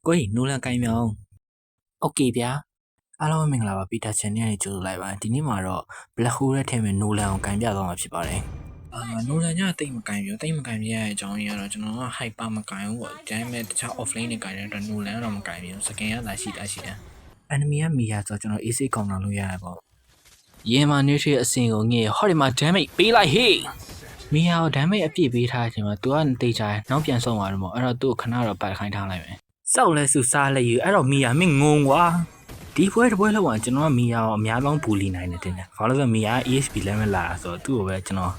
ကိုကြီးနိုလန်ကိုင်မြောင်โอเคဗျာအားလုံးမင်္ဂလာပါပီတာချန်နယ်နဲ့ကြိုဆိုလိုက်ပါဒီနေ့မှာတော့ Black Hole ရဲ့ထဲမှာနိုလန်ကိုကင်ပြသွားမှာဖြစ်ပါတယ်နိုလန်ကတိတ်မကင်ပြတိတ်မကင်ပြရဲ့အကြောင်းကြီးကတော့ကျွန်တော်က hyper မကင်ဘူးပေါ့ဒါပေမဲ့တခြား offlane တွေကင်တဲ့အတွက်နိုလန်တော့မကင်ဘူးစကင်ရတာရှိတယ် enemy ကမီယာဆိုကျွန်တော် AC ကောင်တာလို့ရတယ်ပေါ့ရင်မာနေရှိအစင်ကိုငဲ့ဟောဒီမှာ damage ပေးလိုက်ဟေးမီယာကို damage အပြည့်ပေးထားတဲ့အချိန်မှာ तू ကတေးချာနောက်ပြန်ဆုံးသွားတယ်ပေါ့အဲ့တော့သူ့ကိုခဏတော့ပတ်ခိုင်းထားလိုက်မယ်စောက်လဲစုစားလဲယူအဲ့တော့မီယာမင်းငုံကွာဒီပွဲတစ်ပွဲလောက်ကကျွန်တော်ကမီယာကိုအများဆုံးပူလီနိုင်တယ်တင်တယ်ဘာလို့လဲဆိုမီယာ EHP လည်းမလာဆိုတော့သူ့ကိုပဲကျွန်တော်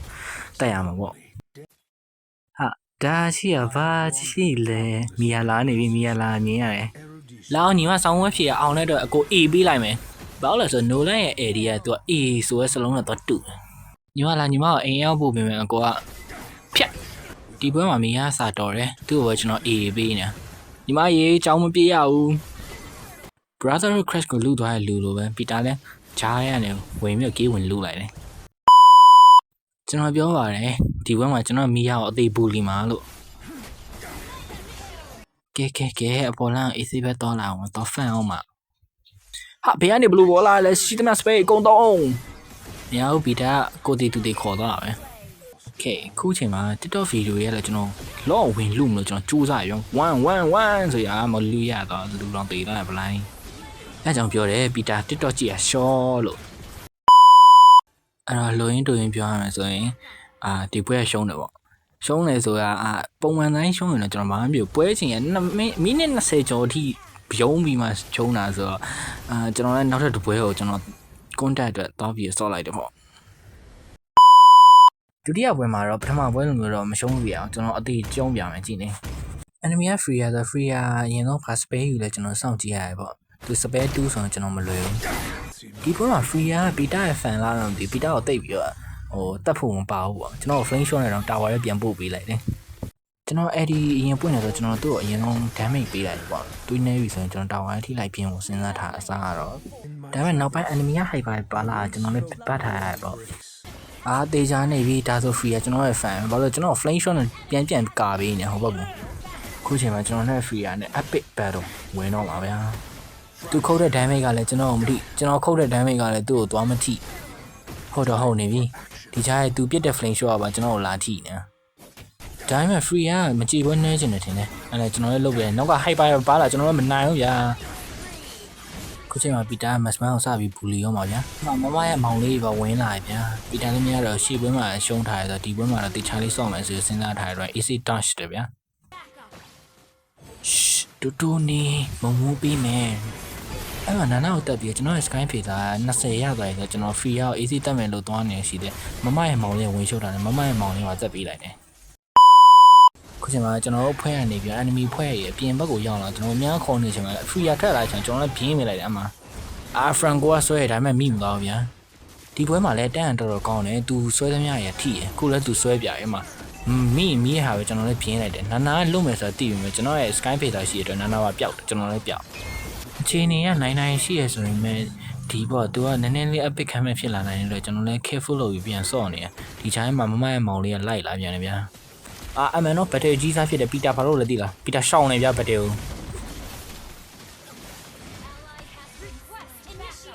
တက်ရမှာပေါ့ဟာဒါရှိရပါရှိလေမီယာလာနေပြီမီယာလာမြင်ရတယ်လာအောင်ညီမဆောင်းဝဲဖြေအောင်တဲ့အတွက်အကို A ပေးလိုက်မယ်ဘာလို့လဲဆိုနိုလန်ရဲ့ area သူက A ဆိုတဲ့စလုံးနဲ့တော့တူညီမလာညီမကိုအိမ်ရောက်ပို့ပေးမယ်အကိုကဖြတ်ဒီပွဲမှာမီယာစာတော်တယ်သူ့ကိုပဲကျွန်တော် A ပေးနေညီမရေအကြောင်းမပြေရဘူး brother crash ကိုလူသွားတဲ့လူလိုပဲပီတာလည်းဂျားရနေဝင်ပြီးကေးဝင်လူလိုက်တယ်ကျွန်တော်ပြောပါတယ်ဒီဘက်မှာကျွန်တော်မီယာကိုအသေးဘူးလီမှာလို့ကဲအပေါ်လန် AC ပဲတော့လာအောင်တော့ဖန်အောင်မှာဟာဘေးကနေဘလူးဘောလာလဲစီတမစပေးအကုန်တော့မရဘူးပီတာကိုတီတူတီခေါ်တော့ပဲကဲခုချိန်မှာ TikTok ဗီဒီယိုရဲ့လည်းကျွန်တော်လော့ဝင်လူမလို့ကျွန်တော်စူးစမ်းရော1ဆိုရမလူရတော့လူတော်တေးတော့ဗလိုင်းအဲကြောင့်ပြောတယ်ပီတာ TikTok ကြည့်ရရှော့လို့အဲ့တော့လိုရင်းတူရင်းပြောရမယ်ဆိုရင်ဒီပွဲရှုံးတယ်ပေါ့ရှုံးတယ်ဆိုတာပုံမှန်တိုင်းရှုံးရင်တော့ကျွန်တော်ဘာမှမပြောပွဲချိန်ရမိနစ်20ကျော်အထိပြုံးပြီးမှရှုံးတာဆိုတော့ကျွန်တော်လည်းနောက်ထပ်တစ်ပွဲကိုကျွန်တော် contact အတွက်တောင်းပြီးဆော့လိုက်တယ်ပေါ့ဒုတိယပွဲမှာတော့ပထမပွဲလိုမျိုးတော့မရှုံးဘူးပြအောင်ကျွန်တော်အသေးကျုံးပြမယ်ကြည့်နေ enemy က free ဆို free အရင်ဆုံး fast spare ယူလဲကျွန်တော်စောင့်ကြည့်ရတယ်ပေါ့သူ spare 2ဆိုတော့ကျွန်တော်မလွယ်ဘူးဒီပွဲမှာ free ကပီတာရဲ့ fan လားတော့ဒီပီတာကိုတိတ်ပြီးတော့တက်ဖို့မပါဘူးပေါ့ကျွန်တော် flame shot နဲ့တော့ tower ရဲ့ပြန်ပို့ပေးလိုက်တယ်ကျွန်တော်အဲ့ဒီအရင်ပွင့်နေဆိုကျွန်တော်သူ့ကိုအရင်ဆုံး damage ပေးလိုက်တယ်ပေါ့တွေးနေပြီဆိုရင်ကျွန်တော် tower ထိလိုက်ပြင်းကိုစဉ်းစားထားအစားကတော့ဒါပေမဲ့နောက်ပိုင်း enemy က hyper ပါလာကျွန်တော်လည်းပတ်ထားရတယ်ပေါ့တေချာနေပြီဒါဆို free ကကျွန်တော်ရဲ့ fan ဘာလို့ကျွန်တော် flame shot နဲ့ပြန်ကာပေးနေဟုတ်ပါဘူးခုချိန်မှာကျွန်တော်နဲ့ free ရနဲ့ epic battle ဝင်တော့ပါဗျာသူခုတ်တဲ့ damage ကလည်းကျွန်တော်မထိကျွန်တော်ခုတ်တဲ့ damage ကလည်းသူ့ကိုသွားမထိဟုတ်နေပြီဒီကြားရဲ့သူပြစ်တဲ့ flame shot ကပါကျွန်တော်ကိုလာထိနေဒါပေမဲ့ free ကမကြည့်ဘဲနေချင်တယ်ထင်တယ်အဲ့ဒါကျွန်တော်လည်းလုပ်ပြတယ်နောက်က hyper ပါလာကျွန်တော်လည်းမနိုင်ဘူးဗျာခုချိန်မှာပီတာမက်စမန်ကိုစပြီးဘူလီရောမှာဗျာမမရဲ့မောင်လေးပဲဝင်လာဗျာပီတာလည်းမရတော့ရှေ့ပွဲမှာရှုံးထားရဆိုဒီပွဲမှာတော့တေချာလေးစောင့်မယ်ဆိုစဉ်းစားထားရတော့ AC touch တယ်ဗျာတူနေမမူးပြီးမယ်အဲ့မှာနာနာကိုတက်ပြီးကျွန်တော်ရဲ့ sky ဖေးသား20ရသွားတယ်ဆိုကျွန်တော် free ရောက် AC တက်မယ်လို့သွားနေရှိတယ်မမရဲ့မောင်လေးဝင်ရှုပ်တာနဲ့မမရဲ့မောင်လေးကတက်ပြီးလိုက်တယ်ခုချိန်မှာကျွန်တော်တို့ဖွဲ့ရနေပြီး enemy ဖွဲ့ရအပြင်ဘက်ကိုရောက်လာကျွန်တော်များခေါ်နေချိန်မှာ free ရထက်လာချိန်ကျွန်တော်လည်းပြင်းနေလိုက်တယ်အမှfranco ကဆွဲရဒါပေမဲ့မိမသွားဘူးဗျာဒီပွဲမှာလည်းတန်တော်တော်ကောင်းတယ်သူဆွဲသမျှရထိရခုလည်းသူဆွဲပြရအမှမိရဲ့ဟာပဲကျွန်တော်လည်းပြင်းလိုက်တယ်နာနာလွတ်မယ်ဆိုတော့တည်ပြီမယ်ကျွန်တော်ရဲ့ sky ဖေးသားရှိရတဲ့နာနာကပျောက်တယ်ကျွန်တော်လည်းပျောက်အခြေအနေကနိုင်ရှိရဆိုရင်မဲ့ဒီပေါ့သူကနည်းနည်းလေး epic ခံမဲ့ဖြစ်လာနိုင်တယ်လို့ကျွန်တော်လည်း careful လုပ်ပြီးပြန်စော့နေရဒီချိုင်းမှာမမရဲ့မောင်လေးကလိုက်လာပြန်တယ်ဗျာအမှန်တော့ battle ကြီးစားဖြစ်တယ်ပီတာဘာလို့လဲသိလားပီတာရှောင်းနေဗျာ battle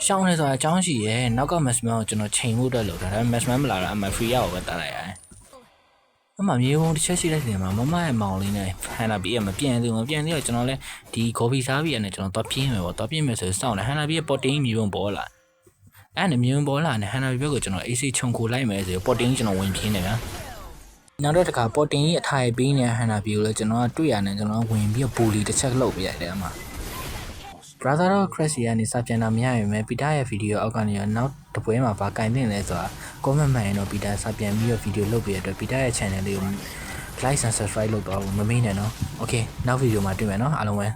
ရှောင်းနေဆိုတာအကြောင်းရှိရဲနောက်က maximum ကိုကျွန်တော်ချိန်ဖို့တက်လို့ဒါပေမဲ့ maximum မလာတော့အမှ free ရောက်ပဲတက်လိုက်ရတယ်အမှမြေပုံတစ်ချက်ရှိတဲ့နေရာမှာမမရဲ့မောင်လေးနဲ့ဟန်နာဘီကမပြန်သေးတော့ကျွန်တော်လည်းဒီဂေါ်ဘီစားဘီနဲ့ကျွန်တော်တော့ပြင်းမယ်ပေါ့တော့ပြင်းမယ်ဆိုစောင့်တယ်ဟန်နာဘီရဲ့ potting မြေပုံပေါ်လာအဲ့နဲ့မြေပုံပေါ်လာနဲ့ဟန်နာဘီဘက်ကိုကျွန်တော် AC ခြုံခိုလိုက်မယ်ဆို potting ကျွန်တော်ဝင်ပြင်းတယ်ဗျာနောက်တော့တခါ potting ကြီးအထိုင်ပေးနေတဲ့ဟန်နာဘီကိုလည်းကျွန်တော်ကတွေ့ရတယ်ကျွန်တော်ဝင်ပြီးဘူလီတစ်ချက်လုပ်ပြရတယ်အမှ brother crash ကနေစပြန်တာမရရင်ပဲပီတာရဲ့ဗီဒီယိုအောက်ကနေနောက်တစ်ပွဲမှာဗာကင်တင်လဲဆိုတာ comment မှန်ရင်တော့ပီတာစပြန်ပြီးတော့ဗီဒီယိုလုပ်ပြရတဲ့အတွက်ပီတာရဲ့ channel လေးကို like and subscribe လုပ်တော့မမေ့နဲ့နော် okay နောက်ဗီဒီယိုမှာတွေ့မယ်နော်အားလုံးပဲ